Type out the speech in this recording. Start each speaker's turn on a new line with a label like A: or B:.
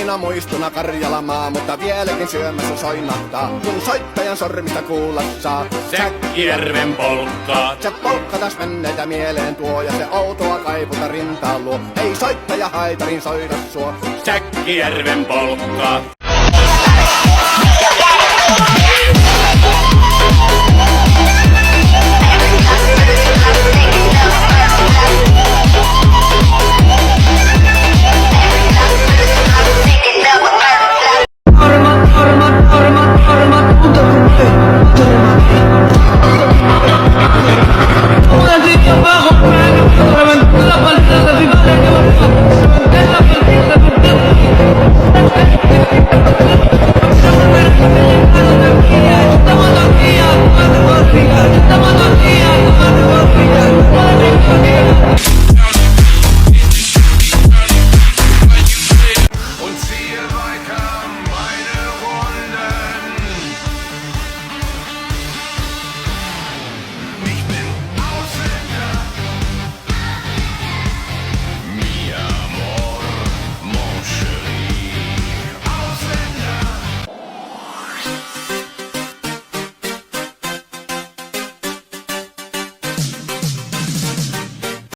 A: aina muistuna Karjalamaa, mutta vieläkin syömässä soinahtaa, kun soittajan sormista kuulla saa.
B: Säkkijärven polkkaa.
A: Se polkka taas menneitä mieleen tuo, ja se outoa kaiputa rintaan luo. Ei soittaja haitarin soida suo.
B: Säkkijärven polkkaa.